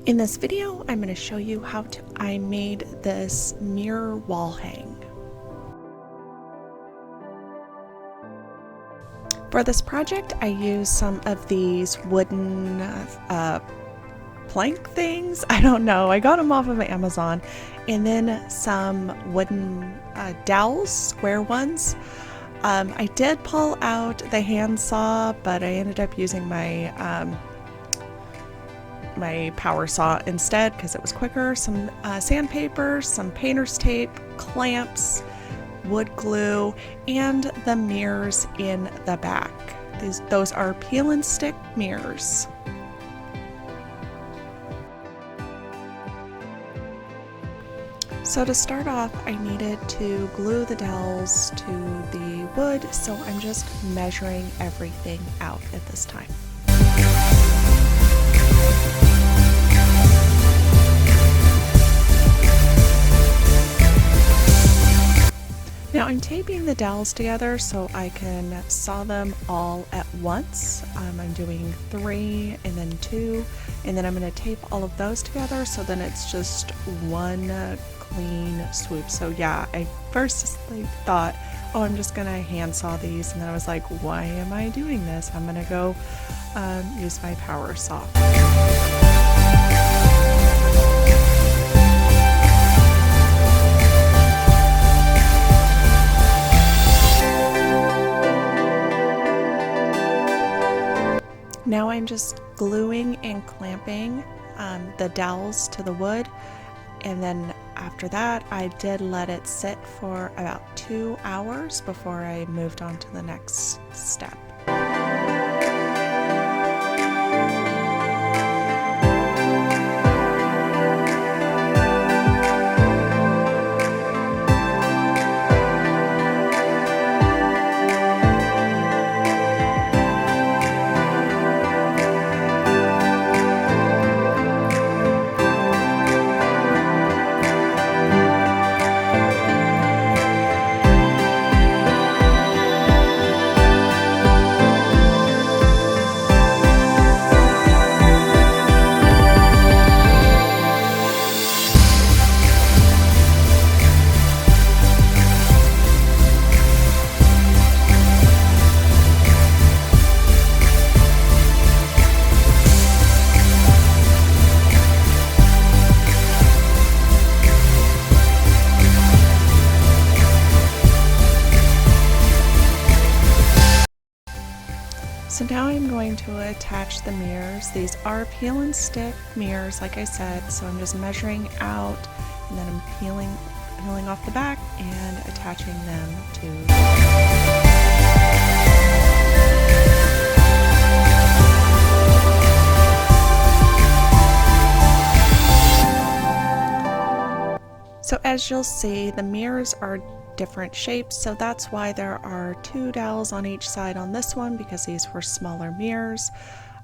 In this video, I'm going to show you how I made this mirror wall hang. For this project, I used some of these wooden plank things. I don't know. I got them off of Amazon. And then some wooden dowels, square ones. I did pull out the handsaw, but I ended up using my my power saw instead because it was quicker. Some sandpaper, some painter's tape, clamps, wood glue, and the mirrors in the back. Those are peel and stick mirrors. So to start off, I needed to glue the dowels to the wood, so I'm just measuring everything out at this time. Now I'm taping the dowels together so I can saw them all at once. I'm doing 3 and then 2, and then I'm going to tape all of those together so then it's just one clean swoop. So yeah, I first thought, oh, I'm just going to handsaw these, and then I was like, why am I doing this? I'm going to go use my power saw. Now I'm just gluing and clamping the dowels to the wood, and then after that I did let it sit for about 2 hours before I moved on to the next step. So now I'm going to attach the mirrors. These are peel and stick mirrors, like I said, so I'm just measuring out, and then I'm peeling off the back and attaching them to. So as you'll see, the mirrors are different shapes, so that's why there are 2 dowels on each side on this one, because these were smaller mirrors.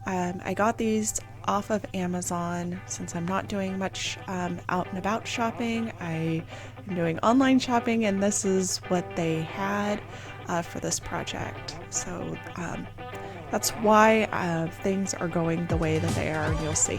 I got these off of Amazon since I'm not doing much out and about shopping. I am doing online shopping, and this is what they had for this project. So that's why things are going the way that they are, and you'll see.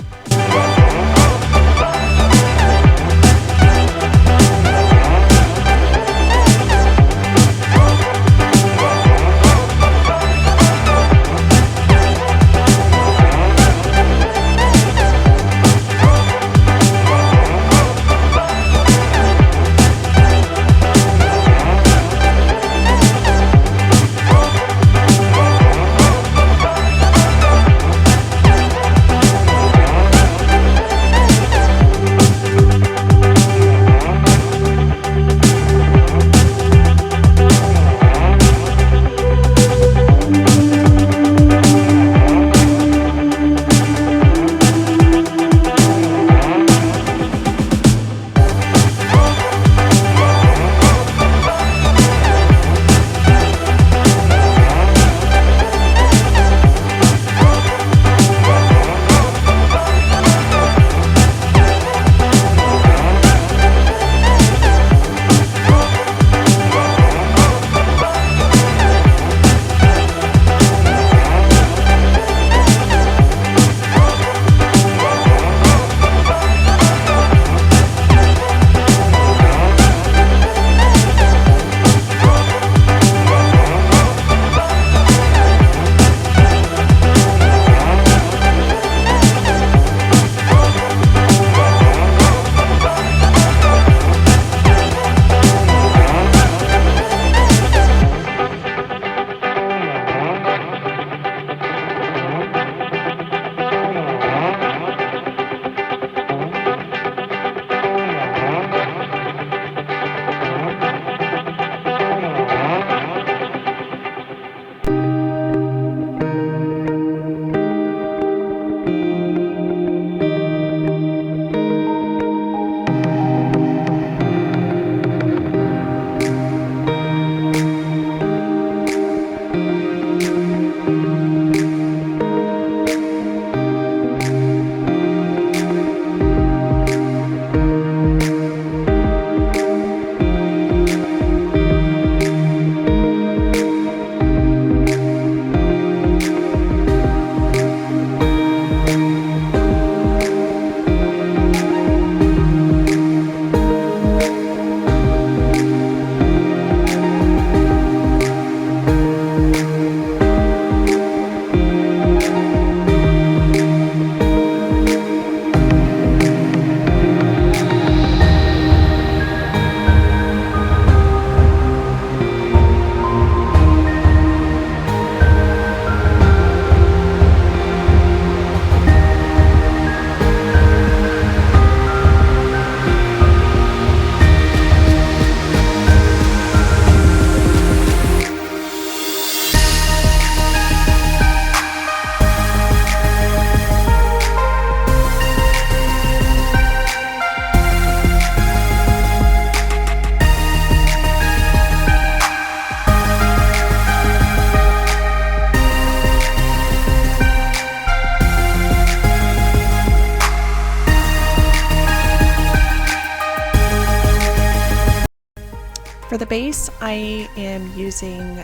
For the base, I am using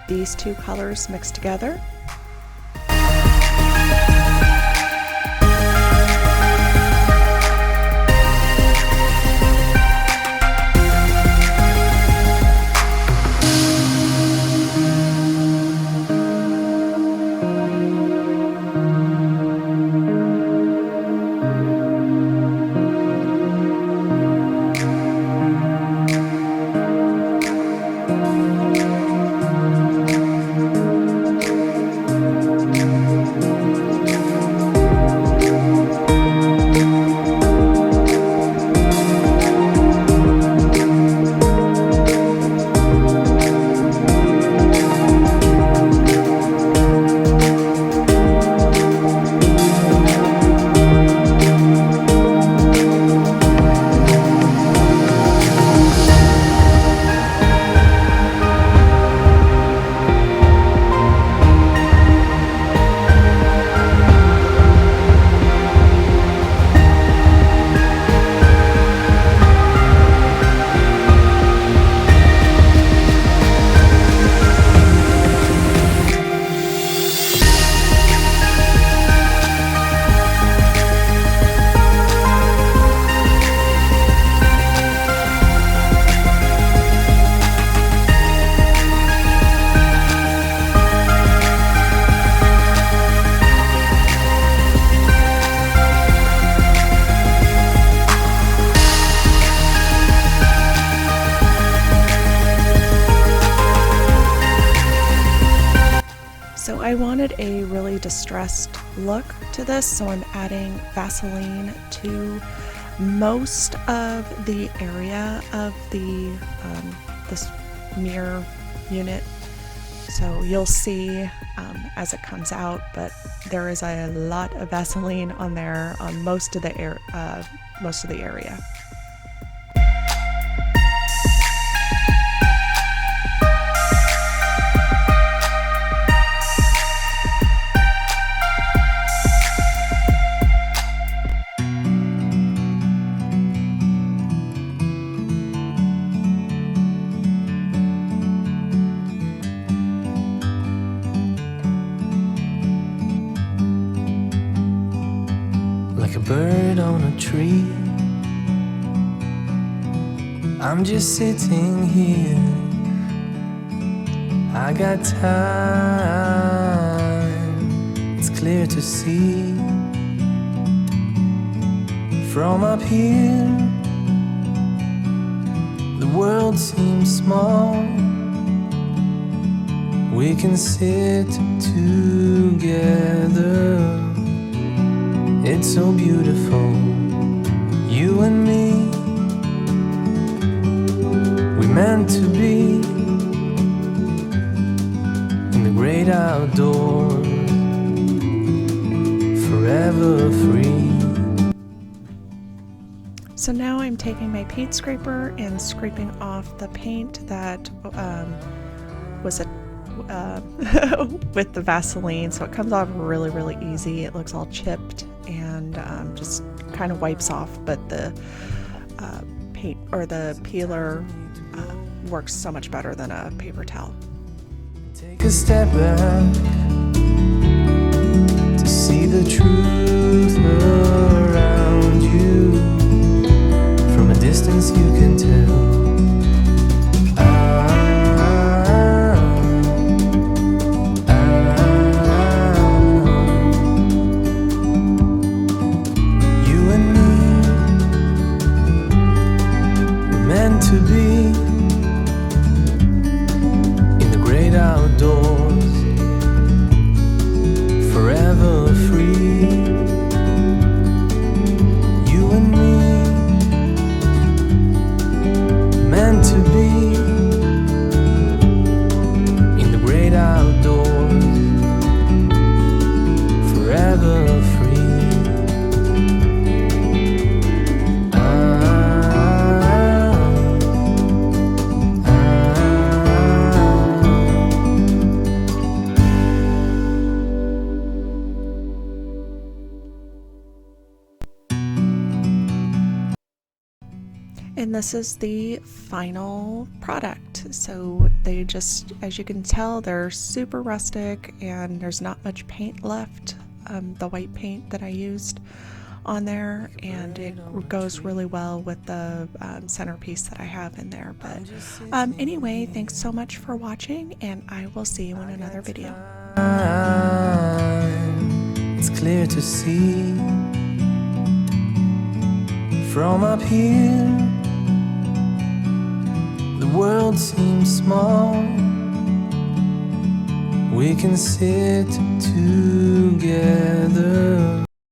these two colors mixed together. So I wanted a really distressed look to this, so I'm adding Vaseline to most of the area of the this mirror unit. So you'll see as it comes out, but there is a lot of Vaseline on there on most of the area. Like a bird on a tree, I'm just sitting here. I got time, it's clear to see. From up here, the world seems small. We can sit together. It's so beautiful, you and me. We meant to be in the great outdoors, forever free. So now I'm taking my paint scraper and scraping off the paint that was with the Vaseline, so it comes off really, really easy. It looks all chipped and just kind of wipes off, but the paint or the peeler works so much better than a paper towel. Take a step back to see the truth around you. From a distance you can tell. To be in the great outdoors, forever free. You and me, meant to be in the great outdoors, forever free. And this is the final product. So they just, as you can tell, they're super rustic and there's not much paint left. The white paint that I used on there, and it goes really well with the centerpiece that I have in there. But anyway, thanks so much for watching, and I will see you in another video. It's clear to see from up here, the world seems small. We can sit together.